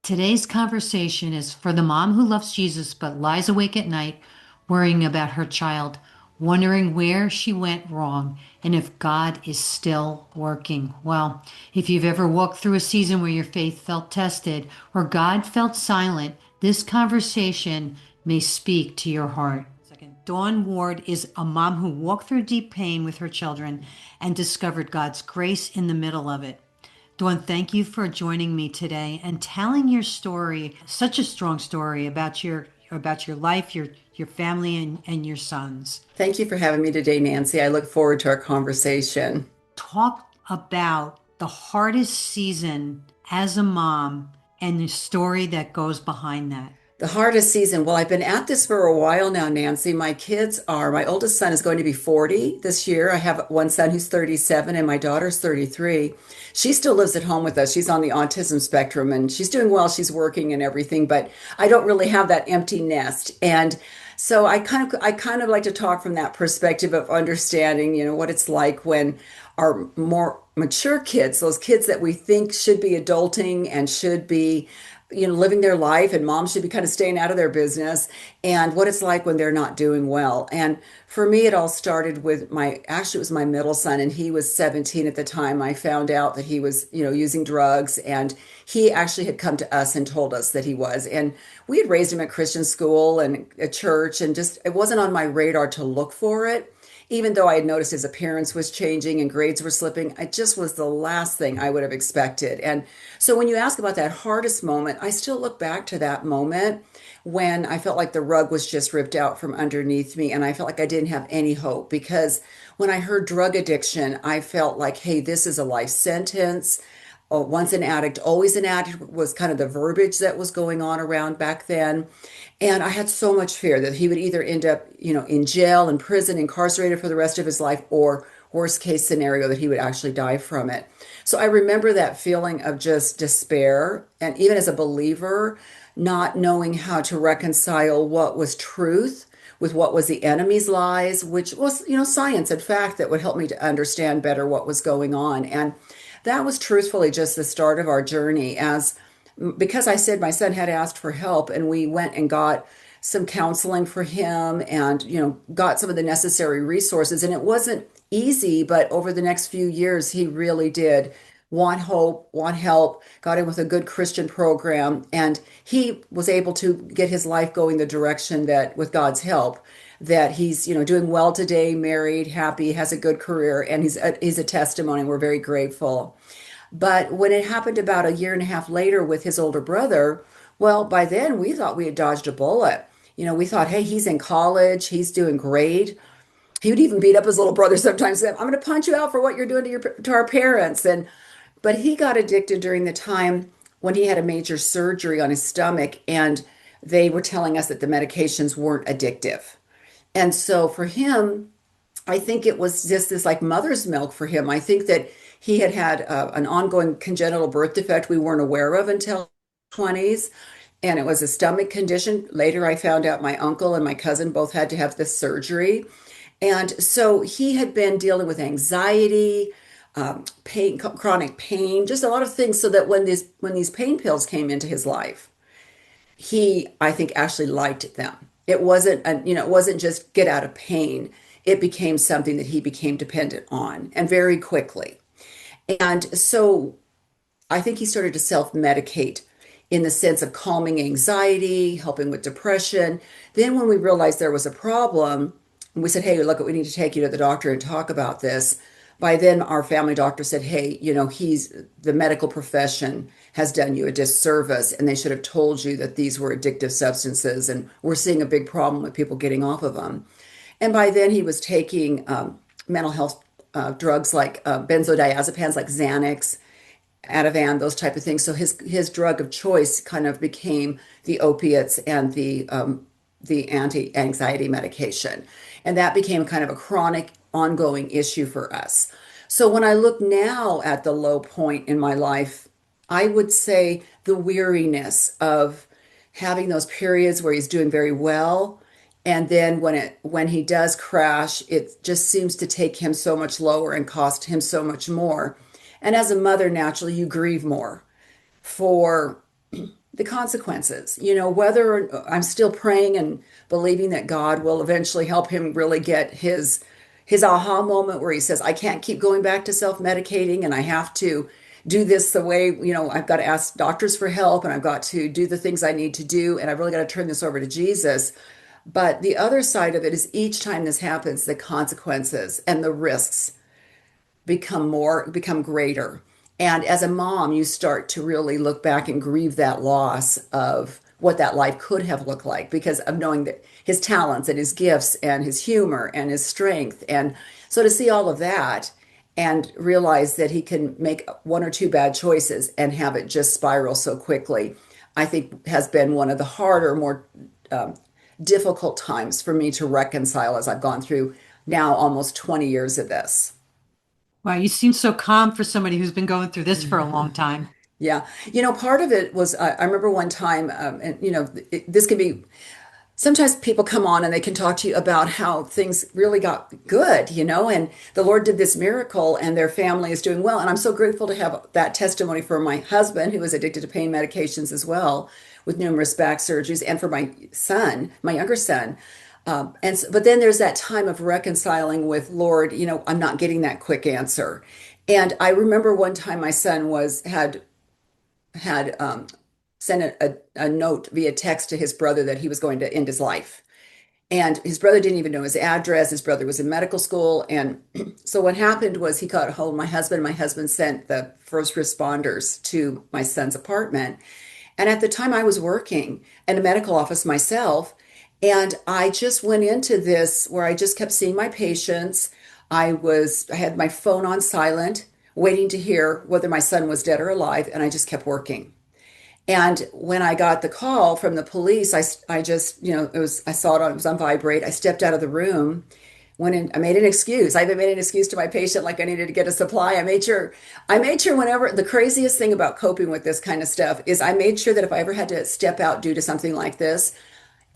Today's conversation is for the mom who loves Jesus but lies awake at night worrying about her child, wondering where she went wrong and if God is still working. Well, if you've ever walked through a season where your faith felt tested or God felt silent, this conversation may speak to your heart. Dawn Ward is a mom who walked through deep pain with her children and discovered God's grace in the middle of it. Dawn, thank you for joining me today and telling your story, such a strong story about your life, your family and your sons. Thank you for having me today, Nancy. I look forward to our conversation. Talk about the hardest season as a mom and the story that goes behind that. The hardest season. Well, I've been at this for a while now, Nancy. My oldest son is going to be 40 this year. I have one son who's 37 and my daughter's 33. She still lives at home with us. She's on the autism spectrum and she's doing well. She's working and everything, but I don't really have that empty nest. And so I kind of like to talk from that perspective of understanding, what it's like when our more mature kids, those kids that we think should be adulting and should be living their life and mom should be kind of staying out of their business and what it's like when they're not doing well. And for me, it all started with actually it was my middle son and he was 17 at the time. I found out that he was, using drugs and he actually had come to us and told us that he was. And we had raised him at Christian school and a church and just, it wasn't on my radar to look for it. Even though I had noticed his appearance was changing and grades were slipping, it just was the last thing I would have expected. And so when you ask about that hardest moment, I still look back to that moment when I felt like the rug was just ripped out from underneath me and I felt like I didn't have any hope because when I heard drug addiction, I felt like, hey, this is a life sentence. Oh, once an addict, always an addict was kind of the verbiage that was going on around back then. And I had so much fear that he would either end up, in jail, in prison, incarcerated for the rest of his life, or worst case scenario, that he would actually die from it. So I remember that feeling of just despair. And even as a believer, not knowing how to reconcile what was truth with what was the enemy's lies, which was, science and fact that would help me to understand better what was going on. And that was truthfully just the start of our journey as because I said my son had asked for help and we went and got some counseling for him and got some of the necessary resources and it wasn't easy, but over the next few years he really did want hope, want help, got in with a good Christian program and he was able to get his life going the direction that with God's help that he's doing well today, married, happy, has a good career and he's a testimony. We're very grateful. But when it happened about a year and a half later with his older brother, well, by then we thought we had dodged a bullet. We thought, hey, he's in college, he's doing great. He would even beat up his little brother sometimes. Say, I'm going to punch you out for what you're doing to our parents. But he got addicted during the time when he had a major surgery on his stomach, and they were telling us that the medications weren't addictive. And so for him, I think it was just this like mother's milk for him. I think that he had had an ongoing congenital birth defect we weren't aware of until 20s, and it was a stomach condition. Later, I found out my uncle and my cousin both had to have this surgery. And so he had been dealing with anxiety, pain, chronic pain, just a lot of things so that when these pain pills came into his life, he, I think, actually liked them. It wasn't just get out of pain. It became something that he became dependent on and very quickly. And so I think he started to self-medicate in the sense of calming anxiety, helping with depression. Then when we realized there was a problem, and we said, hey, look, we need to take you to the doctor and talk about this. By then, our family doctor said, hey, the medical profession has done you a disservice, and they should have told you that these were addictive substances, and we're seeing a big problem with people getting off of them. And by then, he was taking mental health drugs like benzodiazepines, like Xanax, Ativan, those type of things. So his drug of choice kind of became the opiates and the anti-anxiety medication. And that became kind of a chronic, ongoing issue for us. So when I look now at the low point in my life, I would say the weariness of having those periods where he's doing very well. And then when he does crash, it just seems to take him so much lower and cost him so much more. And as a mother, naturally, you grieve more for the consequences, you know, whether I'm still praying and believing that God will eventually help him really get his aha moment where he says, I can't keep going back to self-medicating and I have to do this the way, you know, I've got to ask doctors for help and I've got to do the things I need to do and I've really got to turn this over to Jesus. But the other side of it is each time this happens, the consequences and the risks become greater. And as a mom, you start to really look back and grieve that loss of what that life could have looked like because of knowing that his talents and his gifts and his humor and his strength. And so to see all of that and realize that he can make one or two bad choices and have it just spiral so quickly, I think has been one of the harder, more um, difficult times for me to reconcile as I've gone through now almost 20 years of this. Wow, you seem so calm for somebody who's been going through this for a long time. Yeah. You know, part of it was, I remember one time, and you know, this can be sometimes people come on and they can talk to you about how things really got good, you know, and the Lord did this miracle and their family is doing well. And I'm so grateful to have that testimony for my husband, who was addicted to pain medications as well, with numerous back surgeries, and for my son, my younger son. But then there's that time of reconciling with Lord, you know, I'm not getting that quick answer. And I remember one time my son had sent a note via text to his brother that he was going to end his life. And his brother didn't even know his address. His brother was in medical school. And so what happened was he got a hold of my husband. My husband sent the first responders to my son's apartment. And at the time I was working in a medical office myself. And I just went into this where I just kept seeing my patients. I had my phone on silent, waiting to hear whether my son was dead or alive. And I just kept working. And when I got the call from the police, I just, you know, I saw it was on vibrate. I stepped out of the room, went in, I made an excuse. I even made an excuse to my patient, like I needed to get a supply. I made sure whenever, the craziest thing about coping with this kind of stuff is I made sure that if I ever had to step out due to something like this,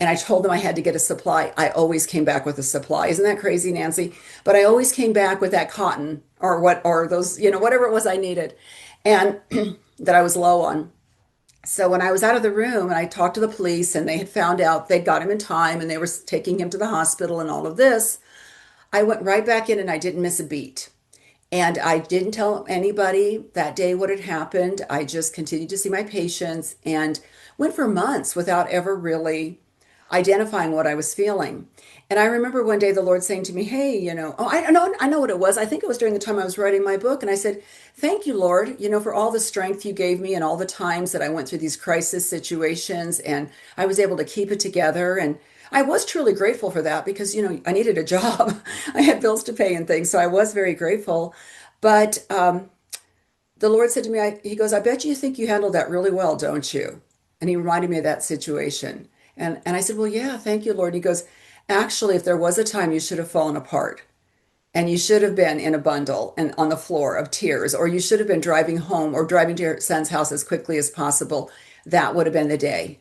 and I told them I had to get a supply, I always came back with a supply. Isn't that crazy, Nancy? But I always came back with that cotton or those, you know, whatever it was I needed and that I was low on. So when I was out of the room and I talked to the police and they had found out they'd got him in time and they were taking him to the hospital and all of this, I went right back in and I didn't miss a beat. And I didn't tell anybody that day what had happened. I just continued to see my patients and went for months without ever really identifying what I was feeling. And I remember one day the Lord saying to me, "Hey, you know, oh, I know what it was. I think it was during the time I was writing my book." And I said, "Thank you, Lord, you know, for all the strength you gave me and all the times that I went through these crisis situations and I was able to keep it together." And I was truly grateful for that because, you know, I needed a job. I had bills to pay and things. So I was very grateful. But the Lord said to me, He goes, "I bet you think you handled that really well, don't you?" And He reminded me of that situation. And I said, "Well, yeah, thank you, Lord." And He goes, "Actually, if there was a time you should have fallen apart and you should have been in a bundle and on the floor of tears, or you should have been driving home or driving to your son's house as quickly as possible, that would have been the day."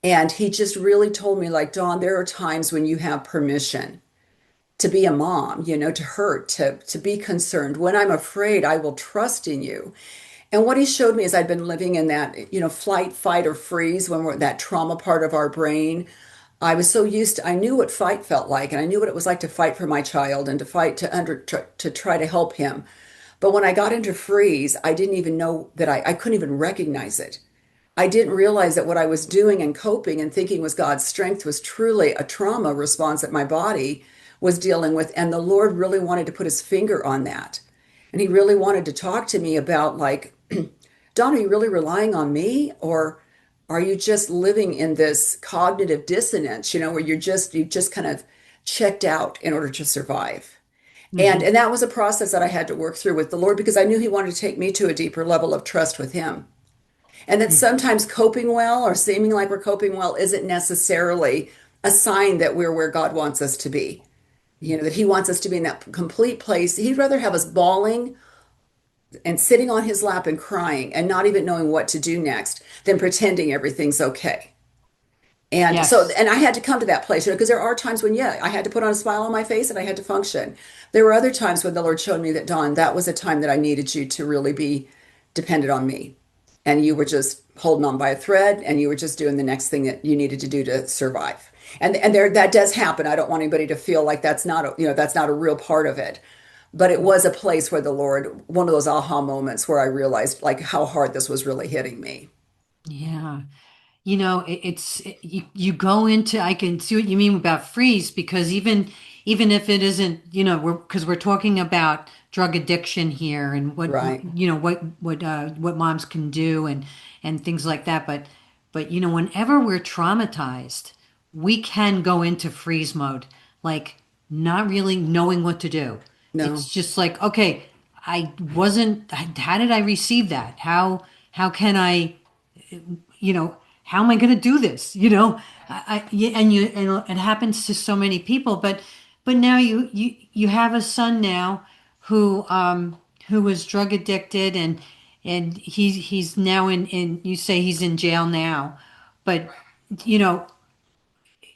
And He just really told me, like, "Dawn, there are times when you have permission to be a mom, you know, to hurt, to be concerned. When I'm afraid, I will trust in you." And what He showed me is I'd been living in that, you know, flight, fight, or freeze when we're that trauma part of our brain. I was so used to, I knew what fight felt like, and I knew what it was like to fight for my child and to fight to try to help him. But when I got into freeze, I didn't even know that I couldn't even recognize it. I didn't realize that what I was doing and coping and thinking was God's strength was truly a trauma response that my body was dealing with. And the Lord really wanted to put His finger on that. And He really wanted to talk to me about, like, Dawn, are you really relying on me? Or are you just living in this cognitive dissonance, you know, where you just kind of checked out in order to survive? Hmm. And that was a process that I had to work through with the Lord because I knew He wanted to take me to a deeper level of trust with Him. And that sometimes coping well or seeming like we're coping well isn't necessarily a sign that we're where God wants us to be. You know, that He wants us to be in that complete place. He'd rather have us bawling and sitting on His lap and crying and not even knowing what to do next than pretending everything's okay. And so, Yes. and I had to come to that place, you know, because there are times when, yeah, I had to put on a smile on my face and I had to function. There were other times when the Lord showed me that, Dawn, that was a time that I needed you to really be dependent on me. and you were just holding on by a thread and you were just doing the next thing that you needed to do to survive. And there that does happen. I don't want anybody to feel like that's not that's not a real part of it. But it was a place where the Lord, one of those aha moments where I realized like how hard this was really hitting me. Yeah. You go into, I can see what you mean about freeze, because even if it isn't, we're talking about drug addiction here, and Right. what moms can do, and things like that. But whenever we're traumatized, we can go into freeze mode, like not really knowing what to do. No. It's just like, okay, I wasn't, how did I receive that? How can I, how am I going to do this? Yeah, and it happens to so many people. But now you have a son now who was drug addicted, and he's now in you say he's in jail now, but you know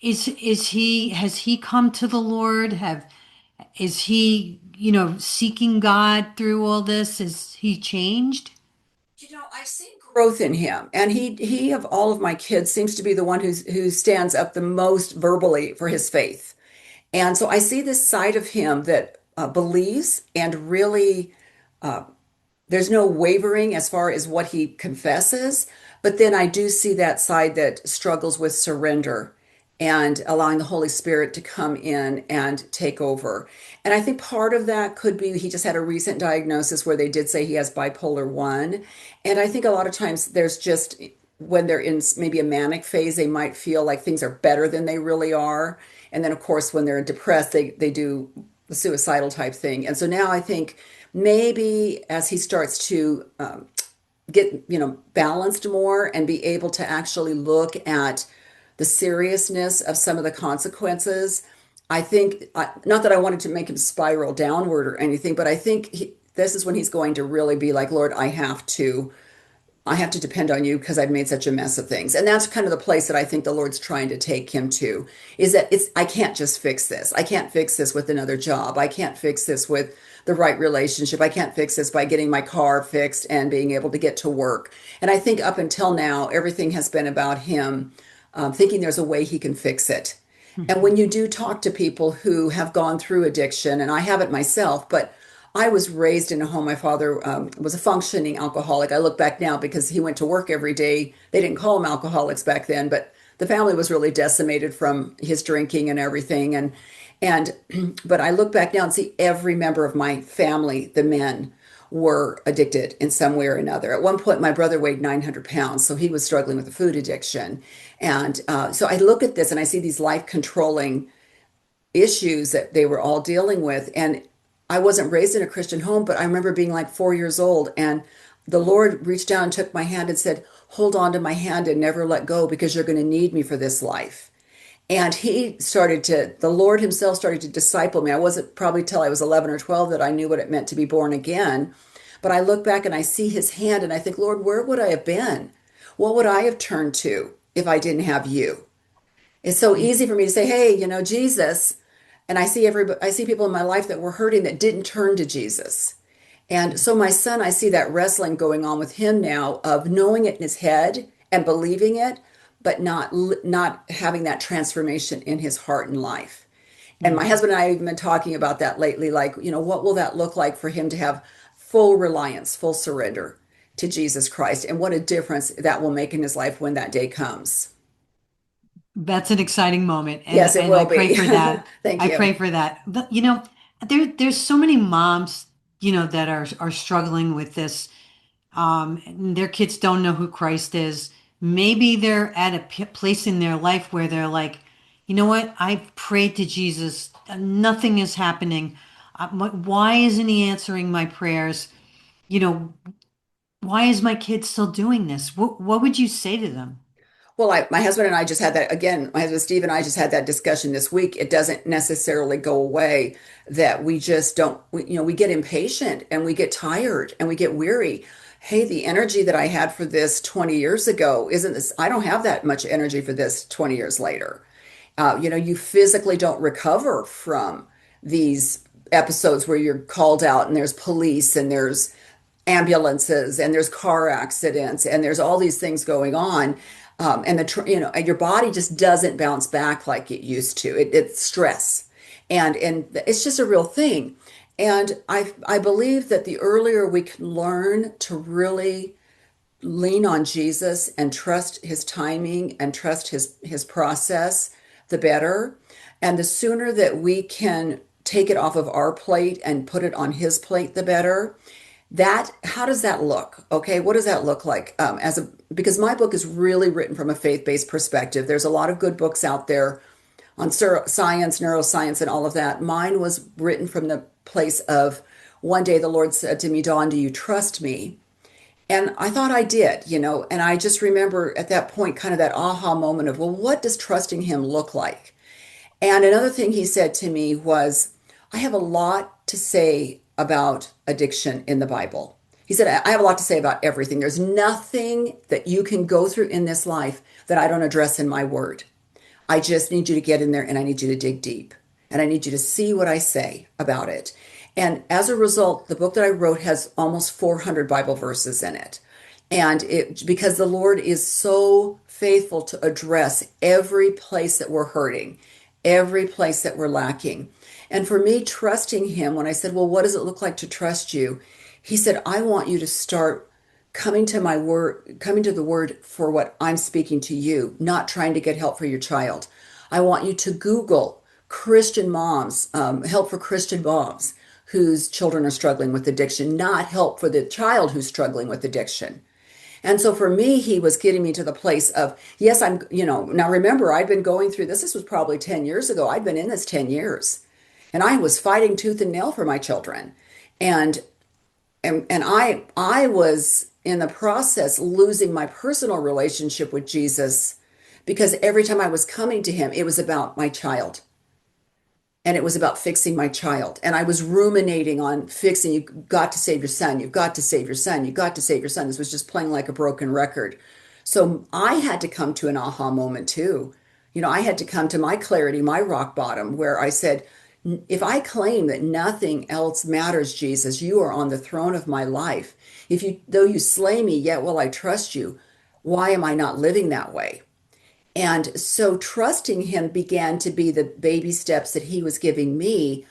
is he has he come to the Lord? Have Is he seeking God through all this? Is he changed? I've seen growth in him, and he of all of my kids seems to be the one who stands up the most verbally for his faith. And so I see this side of him that believes and really there's no wavering as far as what he confesses, but then I do see that side that struggles with surrender and allowing the Holy Spirit to come in and take over. And I think part of that could be he just had a recent diagnosis where they did say he has bipolar 1. And I think a lot of times there's just when they're in maybe a manic phase, they might feel like things are better than they really are. And then, of course, when they're depressed, they do the suicidal type thing. And so now I think maybe as he starts to get balanced more and be able to actually look at the seriousness of some of the consequences, I think not that I wanted to make him spiral downward or anything, but I think this is when he's going to really be like, Lord, I have to depend on you because I've made such a mess of things. And that's kind of the place that I think the Lord's trying to take him to, is that I can't just fix this. I can't fix this with another job. I can't fix this with the right relationship. I can't fix this by getting my car fixed and being able to get to work. And I think up until now, everything has been about him thinking there's a way he can fix it. And when you do talk to people who have gone through addiction, and I haven't myself, but I was raised in a home. My father was a functioning alcoholic. I look back now because he went to work every day. They didn't call him alcoholics back then, but the family was really decimated from his drinking and everything. And but I look back now and see every member of my family, the men, were addicted in some way or another. At one point, my brother weighed 900 pounds, so he was struggling with a food addiction. And so I look at this and I see these life controlling issues that they were all dealing with. And I wasn't raised in a Christian home, but I remember being like 4 years old, and the Lord reached down and took my hand and said, hold on to my hand and never let go because you're going to need me for this life. And the Lord himself started to disciple me. I wasn't probably till I was 11 or 12 that I knew what it meant to be born again. But I look back and I see his hand and I think, Lord, where would I have been? What would I have turned to if I didn't have you? It's so easy for me to say, hey, Jesus. And I see people in my life that were hurting that didn't turn to Jesus. And so my son, I see that wrestling going on with him now of knowing it in his head and believing it, but not having that transformation in his heart and life. And my husband and I have even been talking about that lately, like, what will that look like for him to have full reliance, full surrender to Jesus Christ, and what a difference that will make in his life when that day comes. That's an exciting moment, and Yes, it I will pray be. for that. Thank I you. pray for that. But there's so many moms, that are struggling with this. And their kids don't know who Christ is. Maybe they're at a place in their life where they're like, you know what? I've prayed to Jesus. Nothing is happening. Why isn't he answering my prayers? You know, why is my kid still doing this? What would you say to them? Well, my husband and I just had that again. My husband Steve and I just had that discussion this week. It doesn't necessarily go away that we just don't, we get impatient and we get tired and we get weary. Hey, the energy that I had for this 20 years ago isn't this, I don't have that much energy for this 20 years later. You physically don't recover from these episodes where you're called out and there's police and there's ambulances and there's car accidents and there's all these things going on. And your body just doesn't bounce back like it used to. It's stress, and it's just a real thing. And I believe that the earlier we can learn to really lean on Jesus and trust his timing and trust his process, the better. And the sooner that we can take it off of our plate and put it on his plate, the better. That, how does that look? Okay, what does that look like? Because my book is really written from a faith-based perspective. There's a lot of good books out there on science, neuroscience, and all of that. Mine was written from the place of one day the Lord said to me, Dawn, do you trust me? And I thought I did, and I just remember at that point kind of that aha moment of, well, what does trusting him look like? And another thing he said to me was, I have a lot to say about addiction in the Bible. He said, I have a lot to say about everything. There's nothing that you can go through in this life that I don't address in my word. I just need you to get in there and I need you to dig deep. And I need you to see what I say about it. And as a result, the book that I wrote has almost 400 Bible verses in it. And because the Lord is so faithful to address every place that we're hurting, every place that we're lacking. And for me, trusting him, when I said, well, what does it look like to trust you? He said, I want you to start coming to my word, coming to the word for what I'm speaking to you, not trying to get help for your child. I want you to Google Christian moms, help for Christian moms whose children are struggling with addiction, not help for the child who's struggling with addiction. And so for me, he was getting me to the place of, yes, now remember, I'd been going through this. This was probably 10 years ago. I'd been in this 10 years and I was fighting tooth and nail for my children. And, I was in the process losing my personal relationship with Jesus because every time I was coming to him, it was about my child. And it was about fixing my child. And I was ruminating on fixing, you've got to save your son, you've got to save your son, you've got to save your son. This was just playing like a broken record. So I had to come to an aha moment too. I had to come to my clarity, my rock bottom, where I said, if I claim that nothing else matters, Jesus, you are on the throne of my life. Though you slay me, yet will I trust you. Why am I not living that way? And so trusting him began to be the baby steps that he was giving me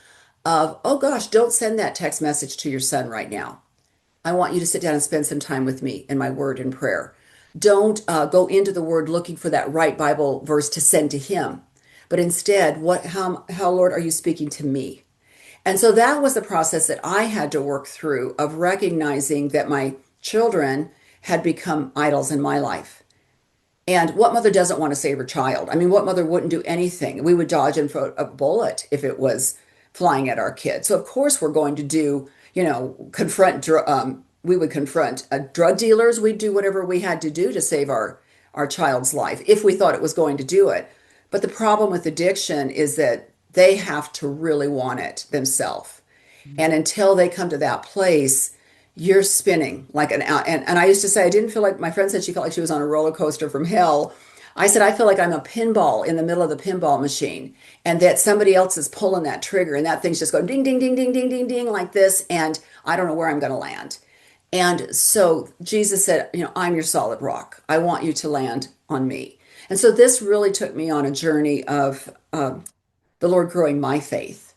of, oh gosh, don't send that text message to your son right now. I want you to sit down and spend some time with me in my word and prayer. Don't go into the word looking for that right Bible verse to send to him, but instead, how, Lord, are you speaking to me? And so that was the process that I had to work through of recognizing that my children had become idols in my life. And what mother doesn't want to save her child? I mean, what mother wouldn't do anything? We would dodge a bullet if it was flying at our kid. So of course we're going to do, we would confront drug dealers. We'd do whatever we had to do to save our child's life if we thought it was going to do it. But the problem with addiction is that they have to really want it themselves. And until they come to that place, you're spinning like and I used to say, I didn't feel like, my friend said she felt like she was on a roller coaster from hell. I said, I feel like I'm a pinball in the middle of the pinball machine and that somebody else is pulling that trigger and that thing's just going ding, ding, ding, ding, ding, ding, ding like this. And I don't know where I'm going to land. And so Jesus said, I'm your solid rock. I want you to land on me. And so this really took me on a journey of the Lord growing my faith.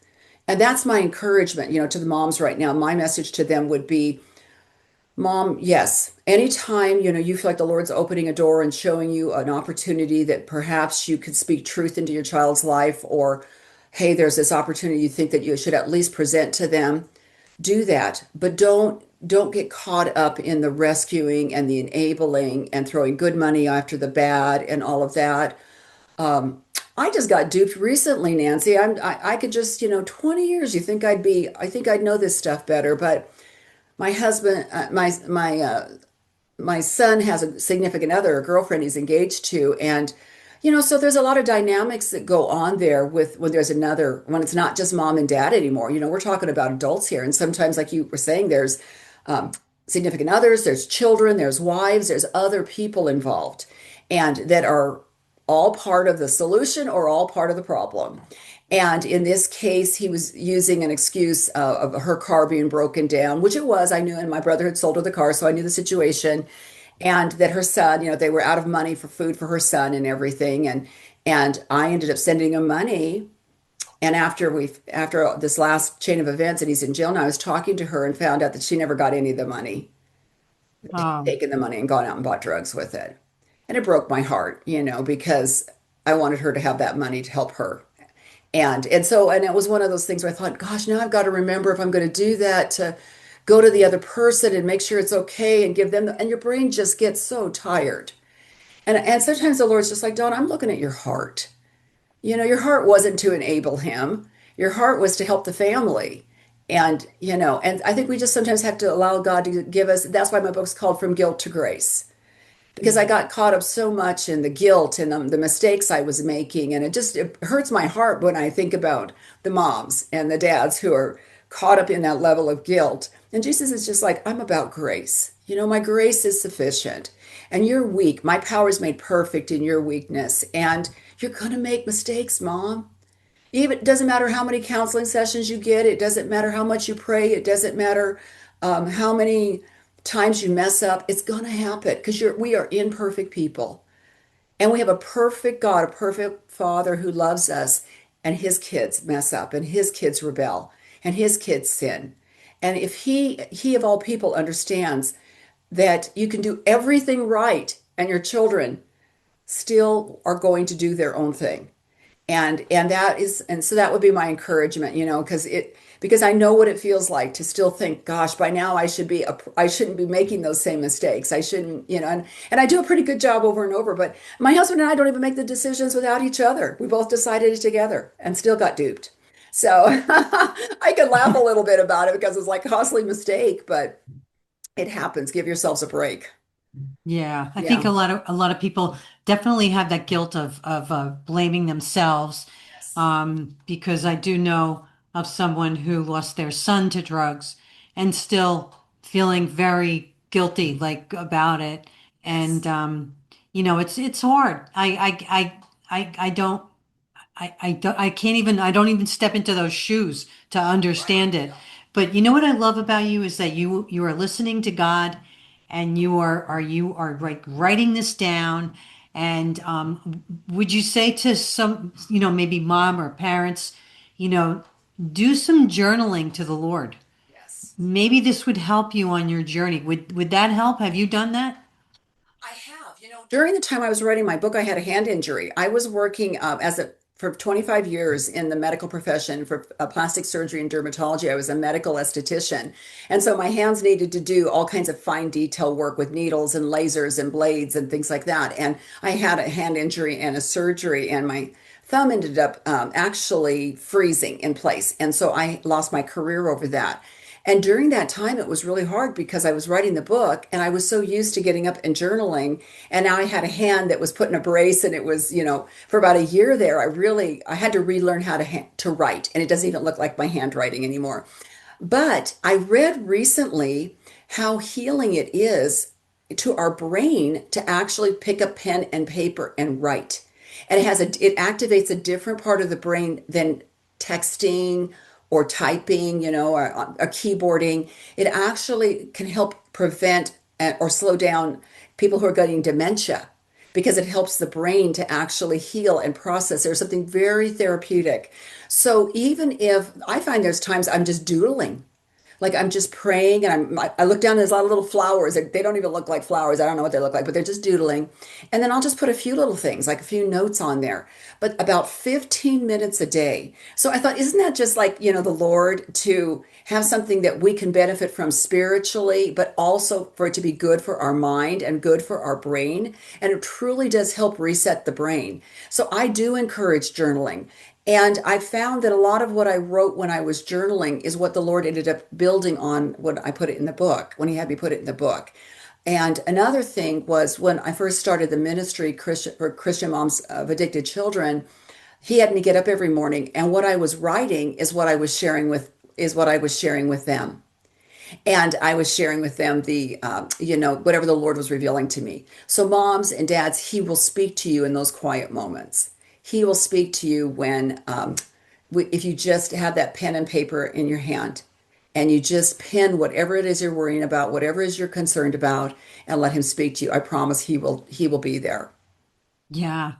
And that's my encouragement, to the moms right now. My message to them would be, Mom, yes, anytime, you feel like the Lord's opening a door and showing you an opportunity that perhaps you could speak truth into your child's life, or, hey, there's this opportunity you think that you should at least present to them, do that. But don't get caught up in the rescuing and the enabling and throwing good money after the bad and all of that. I just got duped recently, Nancy. I could just, 20 years, I think I'd know this stuff better, but my husband, my son has a significant other, a girlfriend he's engaged to, and so there's a lot of dynamics that go on there with when it's not just mom and dad anymore. We're talking about adults here, and sometimes, like you were saying, there's significant others, there's children, there's wives, there's other people involved, and that are all part of the solution or all part of the problem. And in this case, he was using an excuse of her car being broken down, which it was. I knew, and my brother had sold her the car, so I knew the situation. And that her son, they were out of money for food for her son and everything. And I ended up sending him money. And after this last chain of events, and he's in jail now, I was talking to her and found out that she never got any of the money. He'd Oh, taken the money and gone out and bought drugs with it. And it broke my heart, because I wanted her to have that money to help her. And it was one of those things where I thought, gosh, now I've got to remember if I'm going to do that to go to the other person and make sure it's okay and give them and your brain just gets so tired. And sometimes the Lord's just like, Dawn, I'm looking at your heart. Your heart wasn't to enable him. Your heart was to help the family. And I think we just sometimes have to allow God to give us, that's why my book's called From Guilt to Grace, because I got caught up so much in the guilt and the mistakes I was making. And it hurts my heart when I think about the moms and the dads who are caught up in that level of guilt. And Jesus is just like, I'm about grace. My grace is sufficient. And you're weak. My power is made perfect in your weakness. And you're going to make mistakes, mom. Even it doesn't matter how many counseling sessions you get. It doesn't matter how much you pray. It doesn't matter how many times you mess up. It's going to happen because we are imperfect people. And we have a perfect God, a perfect Father who loves us. And his kids mess up and his kids rebel and his kids sin. And if he of all people understands that you can do everything right and your children still are going to do their own thing. And so that would be my encouragement, because I know what it feels like to still think, gosh, by now I shouldn't be making those same mistakes. I shouldn't, and I do a pretty good job over and over, but my husband and I don't even make the decisions without each other. We both decided it together and still got duped. So I can laugh a little bit about it because it's like a costly mistake, but it happens. Give yourselves a break. yeah. I think Yeah. a lot of people definitely have that guilt of blaming themselves, Yes. because I do know of someone who lost their son to drugs and still feeling very guilty like about it. And Yes. it's hard. I don't. I can't even, I don't even step into those shoes to Right. understand it. But you know what I love about you is that you are listening to God and you are like writing this down. And would you say to some, maybe mom or parents, you know, do some journaling to the Lord? Yes. Maybe this would help you on your journey. Would that help? Have you done that? I have. During the time I was writing my book, I had a hand injury. I was working for 25 years in the medical profession for plastic surgery and dermatology. I was a medical esthetician. And so my hands needed to do all kinds of fine detail work with needles and lasers and blades and things like that. And I had a hand injury and a surgery, and my thumb ended up actually freezing in place. And so I lost my career over that. And during that time, it was really hard because I was writing the book and I was so used to getting up and journaling. And now I had a hand that was put in a brace, and it was, for about a year there, I had to relearn how to write. And it doesn't even look like my handwriting anymore. But I read recently how healing it is to our brain to actually pick up pen and paper and write. And it activates a different part of the brain than texting or typing, or keyboarding. It actually can help prevent or slow down people who are getting dementia because it helps the brain to actually heal and process. There's something very therapeutic. So even if I find there's times I'm just doodling, like I'm just praying, and I look down, and there's a lot of little flowers. They don't even look like flowers. I don't know what they look like, but they're just doodling. And then I'll just put a few little things, like a few notes on there, but about 15 minutes a day. So I thought, isn't that just like, the Lord to have something that we can benefit from spiritually, but also for it to be good for our mind and good for our brain. And it truly does help reset the brain. So I do encourage journaling. And I found that a lot of what I wrote when I was journaling is what the Lord ended up building on when I put it in the book, when He had me put it in the book. And another thing was when I first started the ministry for Christian moms of addicted children, He had me get up every morning, and what I was writing is what I was sharing with them. And I was sharing with them whatever the Lord was revealing to me. So, moms and dads, He will speak to you in those quiet moments. He will speak to you if you just have that pen and paper in your hand and you just pen whatever it is you're worrying about, whatever it is you're concerned about, and let him speak to you, I promise he will be there. Yeah.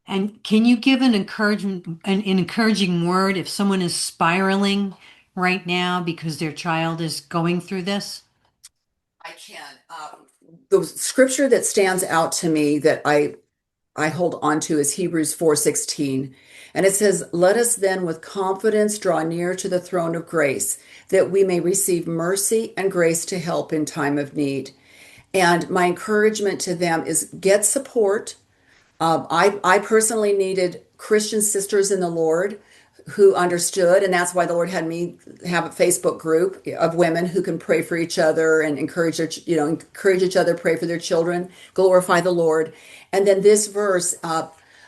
And can you give an encouraging word if someone is spiraling right now because their child is going through this? I can. The scripture that stands out to me that I hold on to is Hebrews 4:16. And it says, "Let us then with confidence draw near to the throne of grace, that we may receive mercy and grace to help in time of need." And my encouragement to them is get support. I personally needed Christian sisters in the Lord who understood, and that's why the Lord had me have a Facebook group of women who can pray for each other and encourage each other, pray for their children, glorify the Lord. And then this verse,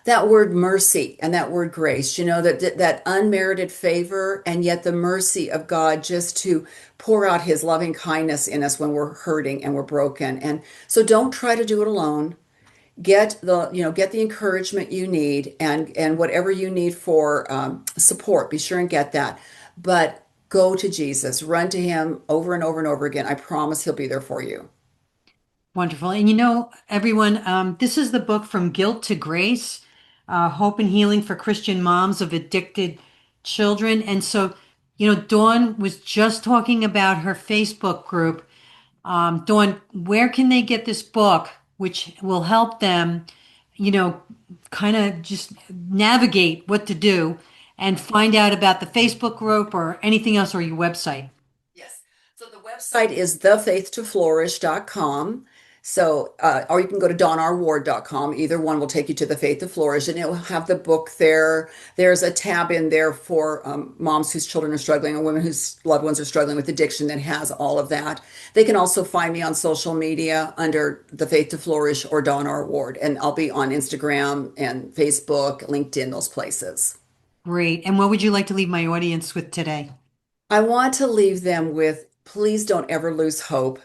that word mercy and that word grace, that unmerited favor and yet the mercy of God just to pour out his loving kindness in us when we're hurting and we're broken. And so don't try to do it alone. Get the encouragement you need, and whatever you need for support, be sure and get that. But go to Jesus, run to him over and over and over again. I promise he'll be there for you. Wonderful. And everyone, this is the book From Guilt to Grace, Hope and Healing for Christian Moms of Addicted Children. And so, Dawn was just talking about her Facebook group. Dawn, where can they get this book, which will help them, you know, kind of just navigate what to do and find out about the Facebook group or anything else or your website? Yes. So the website is thefaithtoflourish.com. So, or you can go to dawnrward.com. Either one will take you to The Faith to Flourish, and it will have the book there. There's a tab in there for moms whose children are struggling or women whose loved ones are struggling with addiction that has all of that. They can also find me on social media under The Faith to Flourish or Dawn R. Ward, and I'll be on Instagram and Facebook, LinkedIn, those places. Great. And what would you like to leave my audience with today? I want to leave them with please don't ever lose hope.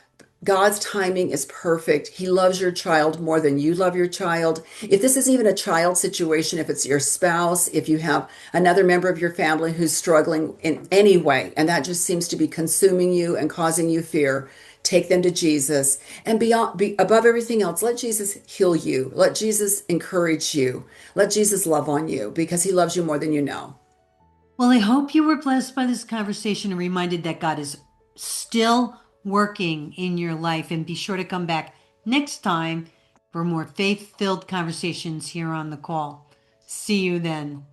God's timing is perfect. He loves your child more than you love your child. If this is even a child situation, if it's your spouse, if you have another member of your family who's struggling in any way, and that just seems to be consuming you and causing you fear, take them to Jesus. And above everything else, let Jesus heal you. Let Jesus encourage you. Let Jesus love on you because he loves you more than you know. Well, I hope you were blessed by this conversation and reminded that God is still working in your life. And be sure to come back next time for more faith filled conversations here on the call. See you then.